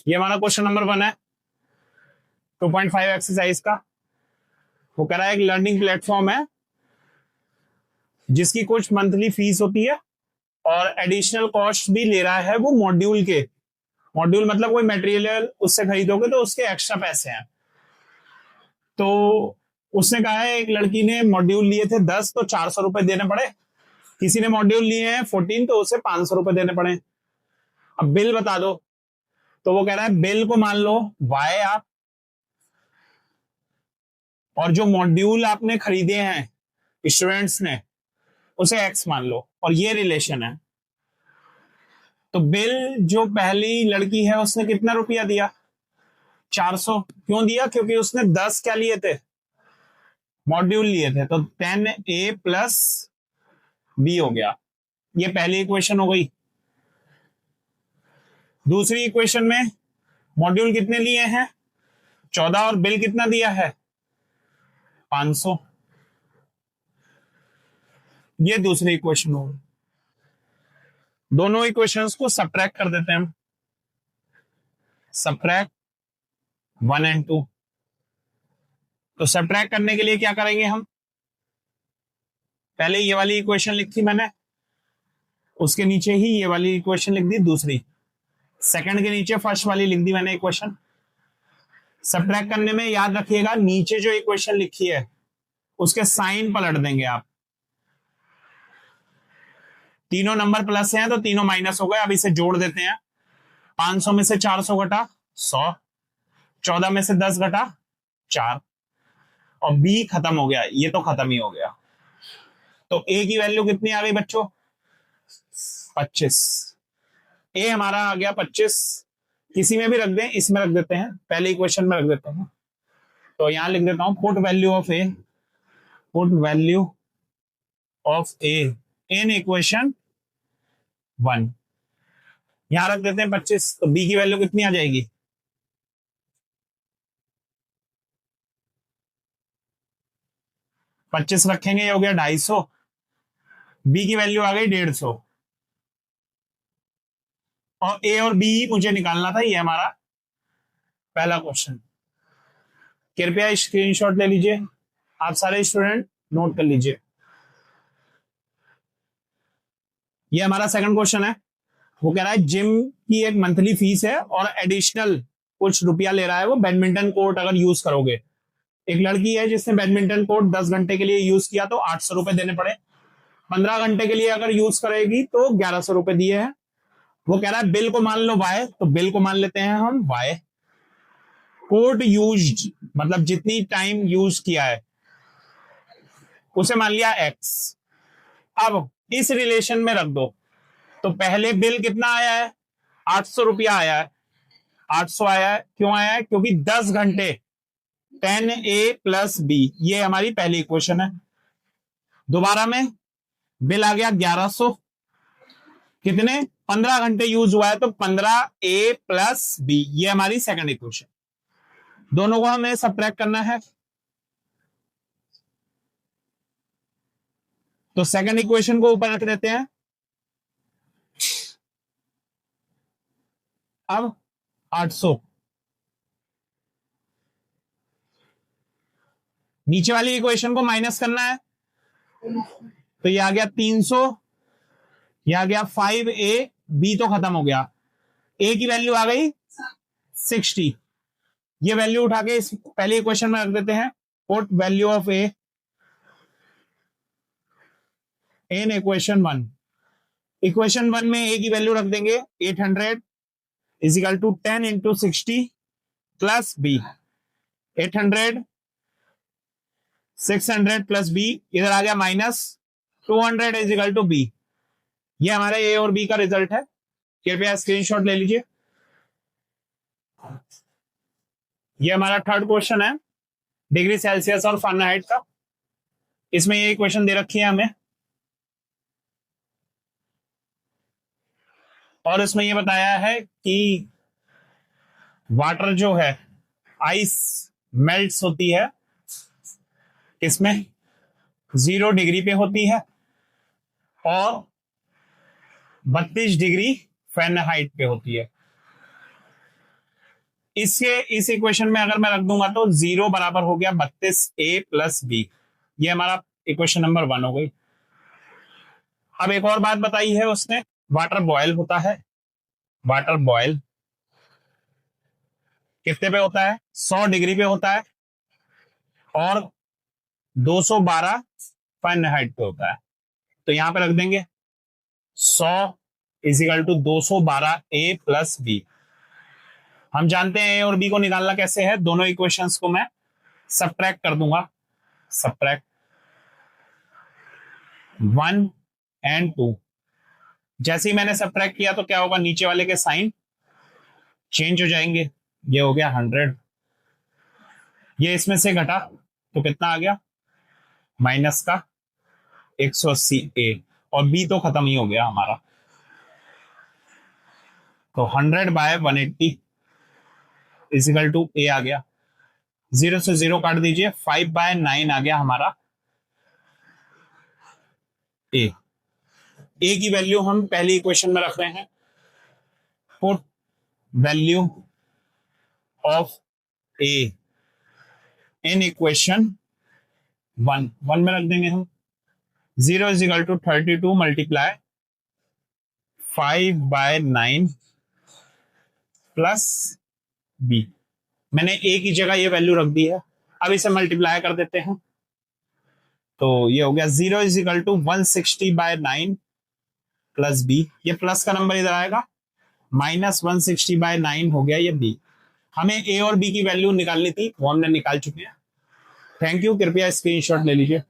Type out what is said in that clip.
ये हमारा question number 1 है 2.5 एक्सरसाइज का। वो कह रहा है एक लर्निंग प्लेटफॉर्म है जिसकी कुछ मंथली फीस होती है और एडिशनल कॉस्ट भी ले रहा है वो मॉड्यूल के। मॉड्यूल मतलब कोई मटेरियल उससे खरीदोगे तो उसके एक्स्ट्रा पैसे हैं। तो उसने कहा है एक लड़की ने मॉड्यूल लिए थे 10 तो 400 रुपए देने पड़े, किसी ने मॉड्यूल लिए हैं 14 तो उसे 500 रुपए देने पड़े। अब बिल बता दो। तो वो कह रहा है बिल को मान लो वाई आप, और जो मॉड्यूल आपने खरीदे हैं स्टूडेंट्स ने उसे एक्स मान लो, और ये रिलेशन है। तो बिल जो पहली लड़की है उसने कितना रुपया दिया? 400। क्यों दिया? क्योंकि उसने 10 क्या लिए थे? मॉड्यूल लिए थे। तो 10A प्लस बी हो गया। ये पहली इक्वेशन हो गई। दूसरी इक्वेशन में मॉड्यूल कितने लिए हैं? 14, और बिल कितना दिया है? 500। ये दूसरी इक्वेशन होगी। दोनों इक्वेशंस को सब्ट्रैक्ट कर देते हैं हम। सब्ट्रैक्ट 1 और 2। तो सब्ट्रैक्ट करने के लिए क्या करेंगे हम? पहले ये वाली इक्वेशन लिखी मैंने, उसके नीचे ही ये वाली इक्वेशन लिख दी दूसरी, सेकंड के नीचे फर्स्ट वाली लिख दी मैंने इक्वेशन। सब्ट्रैक्ट करने में याद रखिएगा नीचे जो इक्वेशन लिखी है उसके साइन पलट देंगे आप। तीनों नंबर प्लस हैं तो तीनों माइनस हो गए। अब इसे जोड़ देते हैं। 500 में से 400 घटा 100, 14 में से 10 घटा 4, और बी खत्म हो गया। ये तो खत्म ही हो गया। तो ए की वैल्यू कितनी आ गई बच्चों? 25। ए हमारा आ गया 25। किसी में भी रख दें, इसमें रख देते हैं, पहले इक्वेशन में रख देते हैं। तो यहां लिख देता हूं put value of A, put value of A in equation 1। यहां रख देते हैं 25। तो बी की वैल्यू कितनी आ जाएगी? 25 रखेंगे, ये हो गया 250। बी की वैल्यू आ गई 150। और ए और बी मुझे निकालना था। ये हमारा पहला क्वेश्चन। कृपया स्क्रीनशॉट ले लीजिए, आप सारे स्टूडेंट नोट कर लीजिए। ये हमारा सेकंड क्वेश्चन है। वो कह रहा है जिम की एक मंथली फीस है और एडिशनल कुछ रुपया ले रहा है वो बैडमिंटन कोर्ट अगर यूज करोगे। एक लड़की है जिसने बैडमिंटन कोर्ट 10 घंटे के लिए यूज किया तो 800 रुपए देने पड़े। 15 घंटे के लिए अगर यूज करेगी तो 1100 रुपए दिए हैं। वो कह रहा है बिल को मान लो वाई, तो बिल को मान लेते हैं हम वाई। कोर्ट यूज मतलब जितनी टाइम यूज किया है उसे मान लिया एक्स। अब इस रिलेशन में रख दो। तो पहले बिल कितना आया है? 800 रुपया आया है। 800 आया है। क्यों आया है? क्योंकि 10 घंटे 10A प्लस बी, ये हमारी पहली इक्वेशन है। दोबारा में बिल आ गया 1100। कितने? 15 घंटे यूज हुआ है तो 15A प्लस बी, ये हमारी सेकंड इक्वेशन। दोनों को हमें सब्ट्रैक्ट करना है। तो सेकंड इक्वेशन को ऊपर रख देते हैं। अब 800 नीचे वाली इक्वेशन को माइनस करना है। तो ये आ गया 300, ये आ गया 5A, बी तो खत्म हो गया। ए की वैल्यू आ गई 60। ये वैल्यू उठा के इस पहली इक्वेशन में रख देते हैं। Put value of A in equation 1। Equation 1 में ए की वैल्यू रख देंगे 800 is equal to 10 into 60 plus B. 800 600 plus B, इधर आ गया minus 200 is equal to B. ये हमारे ए और बी का रिजल्ट है। कृपया स्क्रीनशॉट ले लीजिए। ये हमारा थर्ड क्वेश्चन है डिग्री सेल्सियस और फ़ारेनहाइट का। इसमें ये इक्वेशन दे रखी है हमें, और इसमें ये बताया है कि वाटर जो है आइस मेल्ट्स होती है इसमें 0 डिग्री पे होती है और 32 डिग्री फ़ारेनहाइट पे होती है। इसके इस इक्वेशन में अगर मैं रख दूंगा तो 0 बराबर हो गया 32a प्लस बी। ये हमारा इक्वेशन नंबर 1 हो गई। अब एक और बात बताई है उसने, वाटर बॉयल होता है। वाटर बॉयल कितने पे होता है? 100 डिग्री पे होता है और 212 फ़ारेनहाइट पे होता है। तो यहां पे रख देंगे 100 is equal to 212a plus B. हम जानते हैं ए और बी को निकालना कैसे है। दोनों इक्वेशंस को मैं सबट्रैक्ट कर दूंगा। Subtract 1 and 2। जैसे ही मैंने सबट्रैक्ट किया तो क्या होगा, नीचे वाले के साइन चेंज हो जाएंगे। ये हो गया 100, ये इसमें से घटा तो कितना आ गया, माइनस का 180a, और बी तो खत्म ही हो गया हमारा। तो 100/180 इजिकल टू ए आ गया। 0 से 0 काट दीजिए, 5/9 आ गया हमारा ए। ए की वैल्यू हम पहली इक्वेशन में रख रहे हैं। Put value of A in equation 1 में रख देंगे हम। 0 is equal to 32 multiply 5/9 plus B. मैंने ए की जगह ये वैल्यू रख दी है। अब इसे मल्टीप्लाई कर देते हैं तो ये हो गया 0 इजिकल टू 160/9 प्लस बी। ये प्लस का नंबर इधर आएगा, माइनस 160/9 हो गया ये बी। हमें ए और बी की वैल्यू निकालनी थी, वो हमने निकाल चुके हैं। Thank you. कृपया स्क्रीनशॉट ले लीजिए।